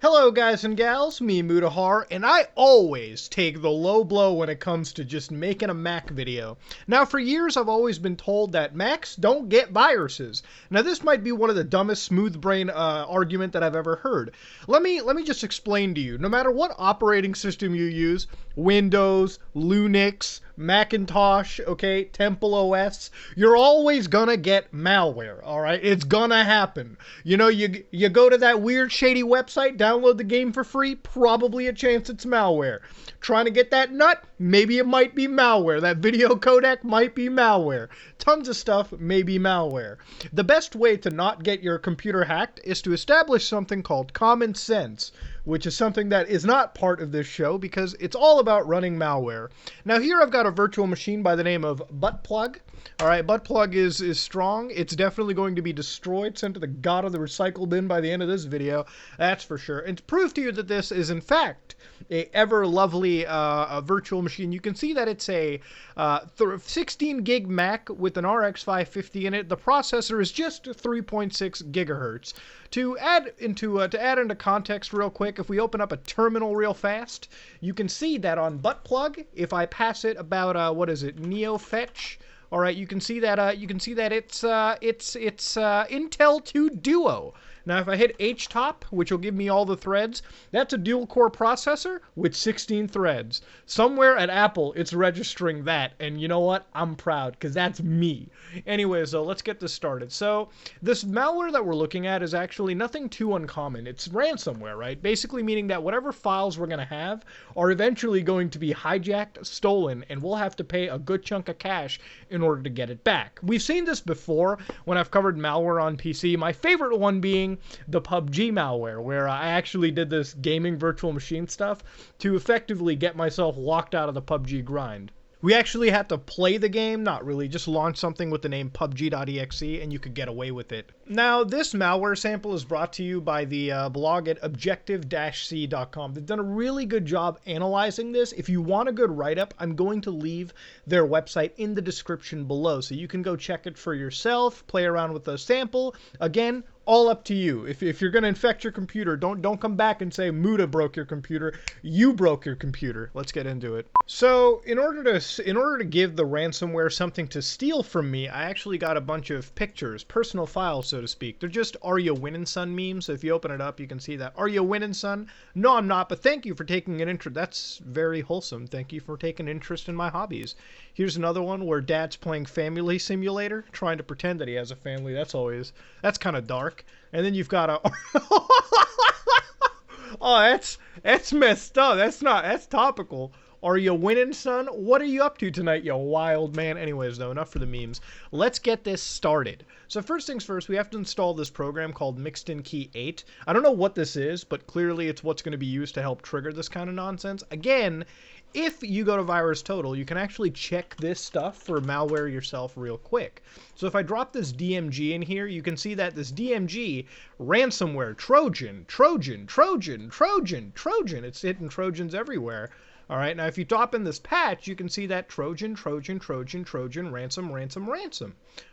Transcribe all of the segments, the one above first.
Hello guys and gals, me Mutahar, and I always take the low blow when it comes to just making a Mac video. Now for years I've always been told that Macs don't get viruses. Now this might be one of the dumbest smooth brain argument that I've ever heard. Let me just explain to you. No matter what operating system you use, Windows, Linux, Macintosh, okay, Temple OS, you're always gonna get malware, alright? It's gonna happen. You know, you go to that weird shady website, download the game for free, probably a chance it's malware. Trying to get that nut? Maybe it might be malware. That video codec might be malware. Tons of stuff may be malware. The best way to not get your computer hacked is to establish something called common sense, which is something that is not part of this show because it's all about running malware. Now here I've got a virtual machine by the name of Buttplug. Alright, Buttplug is strong. It's definitely going to be destroyed, sent to the god of the recycle bin by the end of this video. That's for sure. And to prove to you that this is in fact a ever lovely virtual machine, you can see that it's a 16 gig Mac with an RX 550 in it. The processor is just 3.6 gigahertz. To add into context real quick, if we open up a terminal real fast, you can see that on Buttplug, if I pass it about what is it, NeoFetch. All right, you can see that it's Intel 2 Duo. Now, if I hit H-top, which will give me all the threads, that's a dual-core processor with 16 threads. Somewhere at Apple, it's registering that, and you know what? I'm proud, because that's me. Anyways, so let's get this started. So, this malware that we're looking at is actually nothing too uncommon. It's ransomware, right? Basically meaning that whatever files we're going to have are eventually going to be hijacked, stolen, and we'll have to pay a good chunk of cash in order to get it back. We've seen this before when I've covered malware on PC. My favorite one being the PUBG malware, where I actually did this gaming virtual machine stuff to effectively get myself locked out of the PUBG grind. We actually had to play the game, not really, just launch something with the name PUBG.exe and you could get away with it. Now, this malware sample is brought to you by the blog at objective-c.com. They've done a really good job analyzing this. If you want a good write-up, I'm going to leave their website in the description below, so you can go check it for yourself, play around with the sample. Again, all up to you. If you're going to infect your computer, don't come back and say Muta broke your computer. You broke your computer. Let's get into it. So, in order to give the ransomware something to steal from me, I actually got a bunch of pictures, personal files, so to speak. They're just "Are you winning, son" memes. So if you open it up, you can see that. Are you winning, son? No, I'm not, but thank you for taking an interest. That's very wholesome. Thank you for taking interest in my hobbies. Here's another one where dad's playing Family Simulator, trying to pretend that he has a family. That's kind of dark. And then you've got a oh, that's messed up. That's topical. Are you winning, son? What are you up to tonight, you wild man? Anyways, though, enough for the memes. Let's get this started. So first things first, we have to install this program called Mixed-in-Key 8. I don't know what this is, but clearly it's what's going to be used to help trigger this kind of nonsense. Again, if you go to VirusTotal, you can actually check this stuff for malware yourself real quick. So if I drop this DMG in here, you can see that this DMG, ransomware, Trojan, it's hitting Trojans everywhere. All right, now if you drop in this patch, you can see that Trojan, ransom.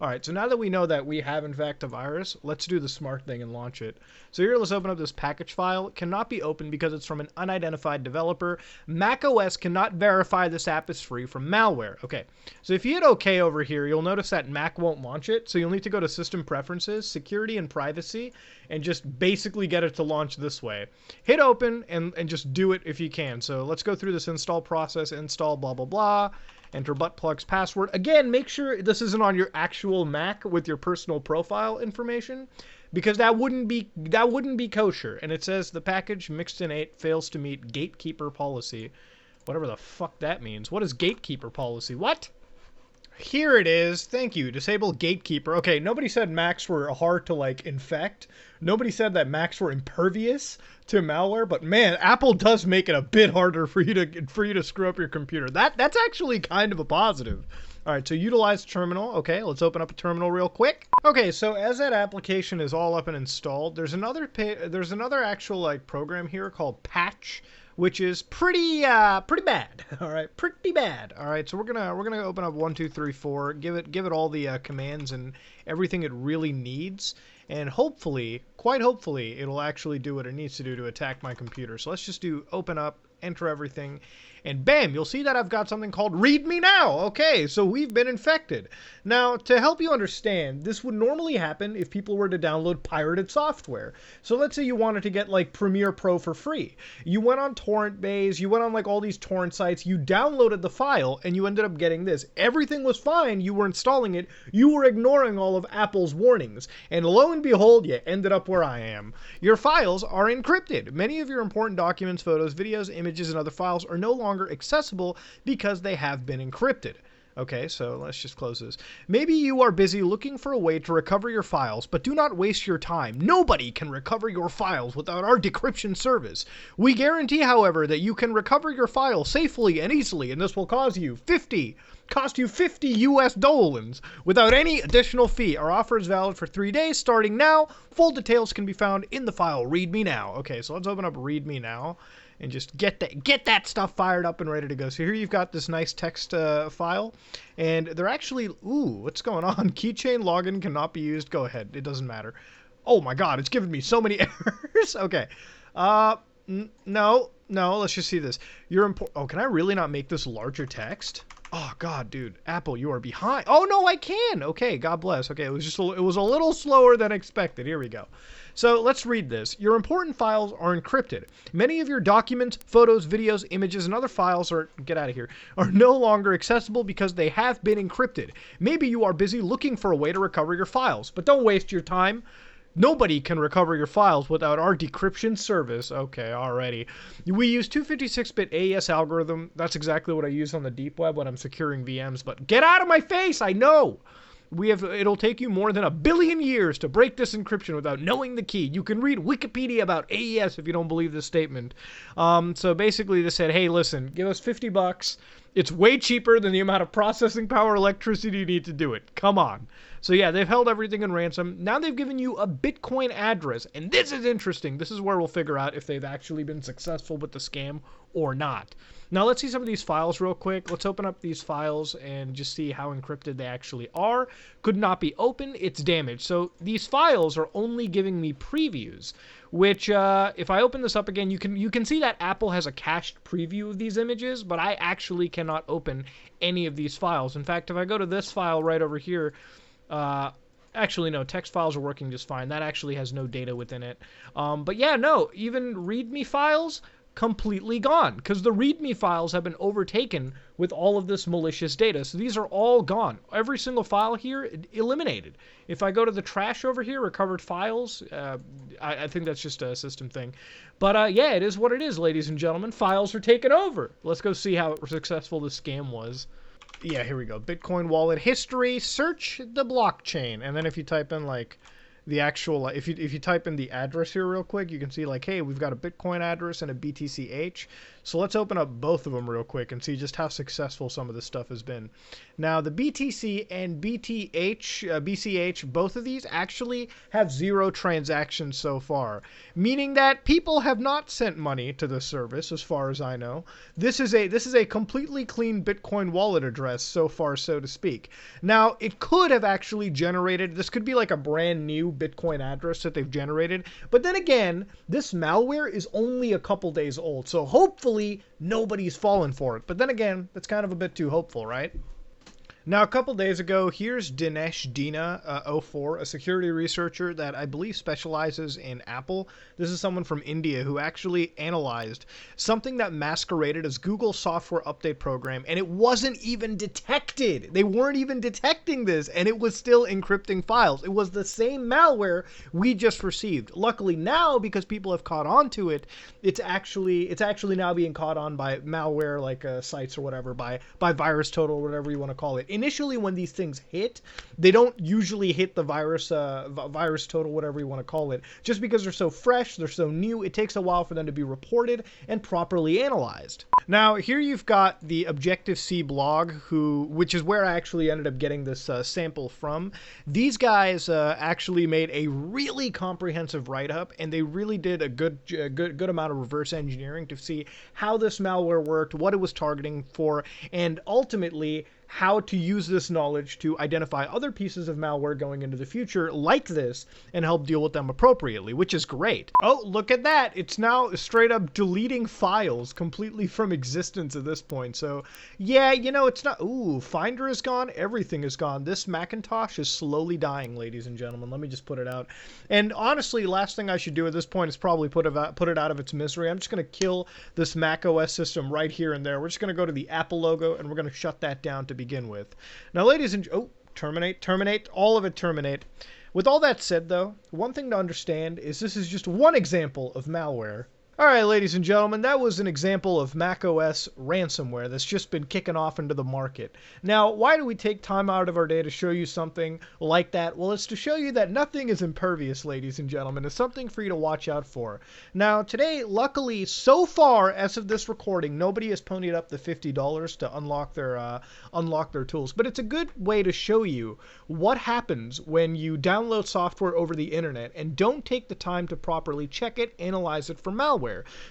All right, so now that we know that we have in fact a virus, let's do the smart thing and launch it. So here, let's open up this package file. It cannot be opened because it's from an unidentified developer. macOS cannot verify this app is free from malware. Okay, so if you hit OK over here, you'll notice that Mac won't launch it. So you'll need to go to System Preferences, Security and Privacy, and just basically get it to launch this way. Hit open and just do it if you can. So let's go through this install process, install blah, blah, blah. Enter Buttplug's password. Again, make sure this isn't on your actual Mac with your personal profile information, because that wouldn't be kosher. And it says the package Mixed-in 8 fails to meet gatekeeper policy. Whatever the fuck that means. What is gatekeeper policy? What? Here it is. Thank you. Disable gatekeeper. Okay, nobody said Macs were hard to infect. Nobody said that Macs were impervious to malware, but man, Apple does make it a bit harder for you to screw up your computer. That's actually kind of a positive. All right, so utilize terminal. Okay, let's open up a terminal real quick. Okay, so as that application is all up and installed, there's another actual program here called Patch, which is pretty bad. All right, pretty bad. All right, so we're gonna open up 1, 2, 3, 4, give it all the commands and everything it really needs, and hopefully, quite hopefully, it'll actually do what it needs to do to attack my computer. So let's just do open up, enter everything, and bam, you'll see that I've got something called read me now. Okay, so we've been infected. Now, to help you understand, this would normally happen if people were to download pirated software. So let's say you wanted to get like Premiere Pro for free. You went on Torrent Bays, you went on like all these torrent sites, you downloaded the file, and you ended up getting this. Everything was fine, you were installing it, you were ignoring all of Apple's warnings, and lo and behold, you ended up where I am. Your files are encrypted. Many of your important documents, photos, videos, images, and other files are no longer accessible because they have been encrypted. Okay, so let's just close this. Maybe you are busy looking for a way to recover your files, but do not waste your time. Nobody can recover your files without our decryption service. We guarantee, however, that you can recover your files safely and easily, and this will cost you 50 US dollars without any additional fee. Our offer is valid for 3 days starting now. Full details can be found in the file Read Me Now. Okay, so let's open up Read Me Now and just get that stuff fired up and ready to go. So here you've got this nice text file, and they're actually, ooh, what's going on? Keychain login cannot be used. Go ahead, it doesn't matter. Oh my god, it's giving me so many errors. Okay, no, let's just see this. Oh, can I really not make this larger text? Oh god, dude, Apple, you are behind. Oh no, I can. Okay, God bless. Okay, it was a little slower than expected. Here we go. So let's read this. Your important files are encrypted. Many of your documents, photos, videos, images, and other files are no longer accessible because they have been encrypted. Maybe you are busy looking for a way to recover your files, but don't waste your time. Nobody can recover your files without our decryption service. Okay, alrighty. We use 256-bit AES algorithm. That's exactly what I use on the deep web when I'm securing VMs, but get out of my face, I know! It'll take you more than 1 billion years to break this encryption without knowing the key. You can read Wikipedia about AES if you don't believe this statement. So basically they said, hey, listen, give us $50. It's way cheaper than the amount of processing power electricity you need to do it. Come on. So yeah, they've held everything in ransom. Now they've given you a Bitcoin address, and this is interesting. This is where we'll figure out if they've actually been successful with the scam or not. Now let's see some of these files real quick. Let's open up these files and just see how encrypted they actually are. Could not be opened. It's damaged. So these files are only giving me previews, which if I open this up again, you can see that Apple has a cached preview of these images, but I actually cannot open any of these files. In fact, if I go to this file right over here, actually no, text files are working just fine. That actually has no data within it. But yeah, no, even README files, completely gone, because the README files have been overtaken with all of this malicious data. So these are all gone. Every single file here, eliminated. If I go to the trash over here, recovered files, I think that's just a system thing. But yeah, it is what it is, ladies and gentlemen. Files are taken over. Let's go see how successful this scam was. Yeah, here we go. Bitcoin wallet history, search the blockchain. And then if you type in like the actual, if you type in the address here real quick, you can see like, hey, we've got a Bitcoin address and a BTCH. So let's open up both of them real quick and see just how successful some of this stuff has been. Now the BTC and BCH, both of these actually have 0 transactions so far, meaning that people have not sent money to the service as far as I know. This is a completely clean Bitcoin wallet address so far, so to speak. Now it could have actually generated, this could be like a brand new Bitcoin address that they've generated, but then again, this malware is only a couple days old, so hopefully nobody's fallen for it. But then again, that's kind of a bit too hopeful, right? Now, a couple days ago, here's Dinesh Dina 04, a security researcher that I believe specializes in Apple. This is someone from India who actually analyzed something that masqueraded as Google software update program, and it wasn't even detected. They weren't even detecting this, and it was still encrypting files. It was the same malware we just received. Luckily now, because people have caught on to it, it's actually now being caught on by malware like sites or whatever, by VirusTotal, whatever you want to call it. Initially, when these things hit, they don't usually hit the VirusTotal, whatever you want to call it, just because they're so fresh, they're so new. It takes a while for them to be reported and properly analyzed. Now, here you've got the Objective-C blog, which is where I actually ended up getting this sample from. These guys actually made a really comprehensive write-up, and they really did a good amount of reverse engineering to see how this malware worked, what it was targeting for, and ultimately how to use this knowledge to identify other pieces of malware going into the future like this and help deal with them appropriately, which is great. Oh, look at that. It's now straight up deleting files completely from existence at this point. So yeah, you know, it's not, ooh, Finder is gone. Everything is gone. This Macintosh is slowly dying, ladies and gentlemen. Let me just put it out. And honestly, last thing I should do at this point is probably put it out of its misery. I'm just going to kill this Mac OS system right here and there. We're just going to go to the Apple logo and we're going to shut that down to begin with. Now, ladies and terminate, all of it terminate. With all that said, though, one thing to understand is this is just one example of malware. All right, ladies and gentlemen, that was an example of macOS ransomware that's just been kicking off into the market. Now, why do we take time out of our day to show you something like that? Well, it's to show you that nothing is impervious, ladies and gentlemen. It's something for you to watch out for. Now, today, luckily, so far as of this recording, nobody has ponied up the $50 to unlock their tools. But it's a good way to show you what happens when you download software over the internet and don't take the time to properly check it, analyze it for malware.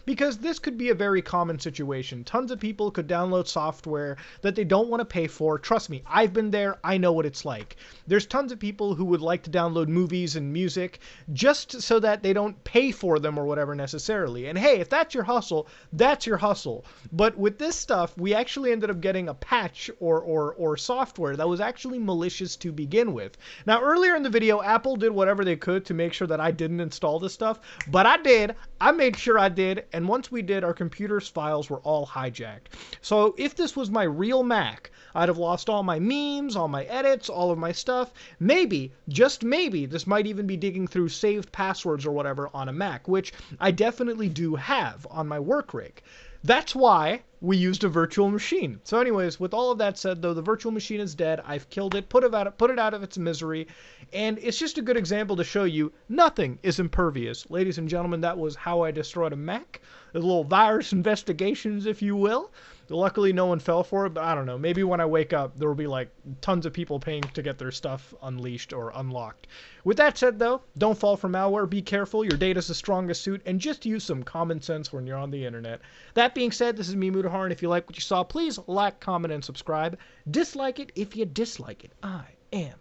Because this could be a very common situation. Tons of people could download software that they don't want to pay for. Trust me, I've been there. I know what it's like. There's tons of people who would like to download movies and music just so that they don't pay for them or whatever necessarily. And hey, if that's your hustle, that's your hustle. But with this stuff, we actually ended up getting a patch or software that was actually malicious to begin with. Now, earlier in the video, Apple did whatever they could to make sure that I didn't install this stuff, but I did. I made sure I did, and once we did, our computer's files were all hijacked. So if this was my real Mac, I'd have lost all my memes, all my edits, all of my stuff. Maybe, just maybe, this might even be digging through saved passwords or whatever on a Mac, which I definitely do have on my work rig. That's why we used a virtual machine. So anyways, with all of that said, though, the virtual machine is dead. I've killed it, put it out of its misery, and it's just a good example to show you nothing is impervious. Ladies and gentlemen, that was how I destroyed a Mac. A little virus investigations, if you will. Luckily, no one fell for it, but I don't know. Maybe when I wake up, there will be like tons of people paying to get their stuff unleashed or unlocked. With that said, though, don't fall for malware. Be careful. Your data's the strongest suit, and just use some common sense when you're on the internet. That being said, this is me, Mudahar, and if you like what you saw, please like, comment, and subscribe. Dislike it if you dislike it. I am